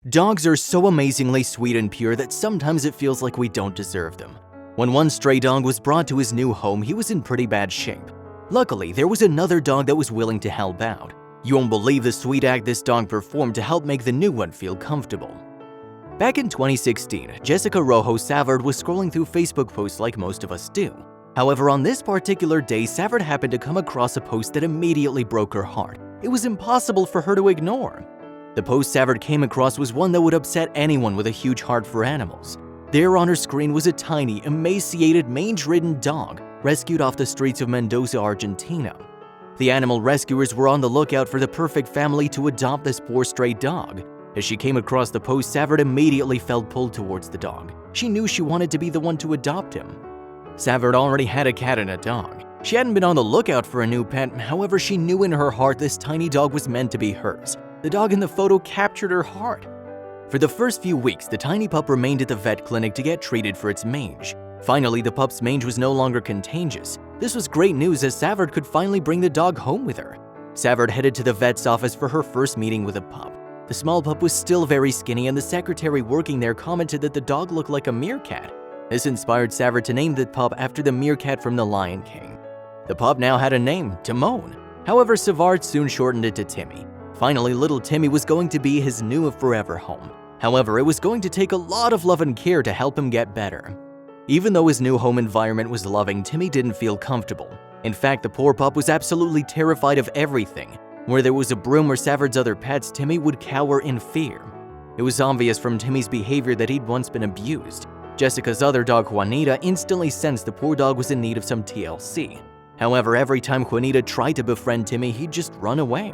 Dogs are so amazingly sweet and pure that sometimes it feels like we don't deserve them. When one stray dog was brought to his new home, he was in pretty bad shape. Luckily, there was another dog that was willing to help out. You won't believe the sweet act this dog performed to help make the new one feel comfortable. Back in 2016, Jessica Rojo Savard was scrolling through Facebook posts like most of us do. However, on this particular day, Savard happened to come across a post that immediately broke her heart. It was impossible for her to ignore. The post Savard came across was one that would upset anyone with a huge heart for animals. There on her screen was a tiny, emaciated, mange-ridden dog rescued off the streets of Mendoza, Argentina. The animal rescuers were on the lookout for the perfect family to adopt this poor stray dog. As she came across the post, Savard immediately felt pulled towards the dog. She knew she wanted to be the one to adopt him. Savard already had a cat and a dog. She hadn't been on the lookout for a new pet, however, she knew in her heart this tiny dog was meant to be hers. The dog in the photo captured her heart. For the first few weeks, the tiny pup remained at the vet clinic to get treated for its mange. Finally, the pup's mange was no longer contagious. This was great news as Savard could finally bring the dog home with her. Savard headed to the vet's office for her first meeting with a pup. The small pup was still very skinny, and the secretary working there commented that the dog looked like a meerkat. This inspired Savard to name the pup after the meerkat from The Lion King. The pup now had a name, Timon. However, Savard soon shortened it to Timmy. Finally, little Timmy was going to be his new forever home. However, it was going to take a lot of love and care to help him get better. Even though his new home environment was loving, Timmy didn't feel comfortable. In fact, the poor pup was absolutely terrified of everything. Where there was a broom or Savard's other pets, Timmy would cower in fear. It was obvious from Timmy's behavior that he'd once been abused. Jessica's other dog, Juanita, instantly sensed the poor dog was in need of some TLC. However, every time Juanita tried to befriend Timmy, he'd just run away.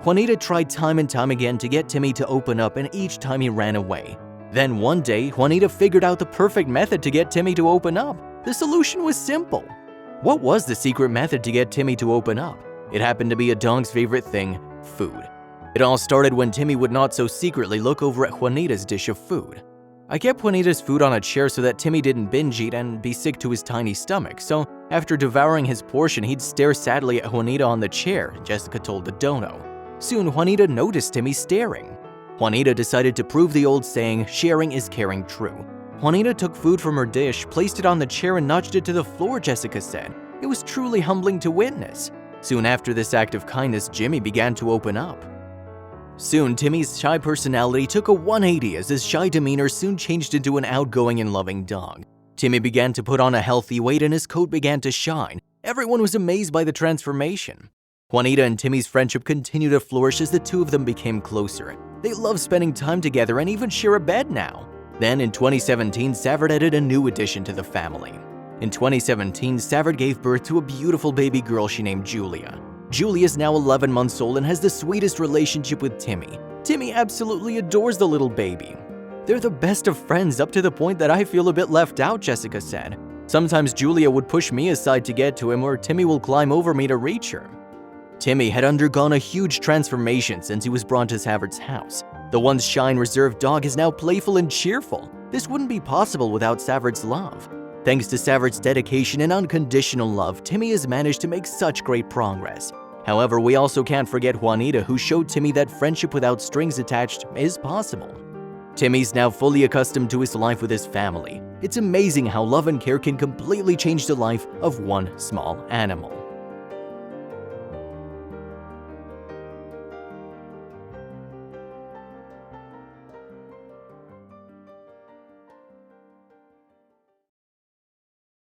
Juanita tried time and time again to get Timmy to open up, and each time he ran away. Then one day, Juanita figured out the perfect method to get Timmy to open up. The solution was simple. What was the secret method to get Timmy to open up? It happened to be a dog's favorite thing, food. It all started when Timmy would not so secretly look over at Juanita's dish of food. I kept Juanita's food on a chair so that Timmy didn't binge eat and be sick to his tiny stomach, so after devouring his portion, he'd stare sadly at Juanita on the chair, Jessica told the dono. Soon, Juanita noticed Timmy staring. Juanita decided to prove the old saying, sharing is caring, true. Juanita took food from her dish, placed it on the chair, and nudged it to the floor, Jessica said. It was truly humbling to witness. Soon after this act of kindness, Jimmy began to open up. Soon, Timmy's shy personality took a 180 as his shy demeanor soon changed into an outgoing and loving dog. Timmy began to put on a healthy weight and his coat began to shine. Everyone was amazed by the transformation. Juanita and Timmy's friendship continued to flourish as the two of them became closer. They love spending time together and even share a bed now. Then in 2017, Savard added a new addition to the family. In 2017, Savard gave birth to a beautiful baby girl she named Julia. Julia is now 11 months old and has the sweetest relationship with Timmy. Timmy absolutely adores the little baby. They're the best of friends up to the point that I feel a bit left out, Jessica said. Sometimes Julia would push me aside to get to him, or Timmy will climb over me to reach her. Timmy had undergone a huge transformation since he was brought to Savard's house. The once shy and reserved dog is now playful and cheerful. This wouldn't be possible without Savard's love. Thanks to Savard's dedication and unconditional love, Timmy has managed to make such great progress. However, we also can't forget Juanita, who showed Timmy that friendship without strings attached is possible. Timmy's now fully accustomed to his life with his family. It's amazing how love and care can completely change the life of one small animal.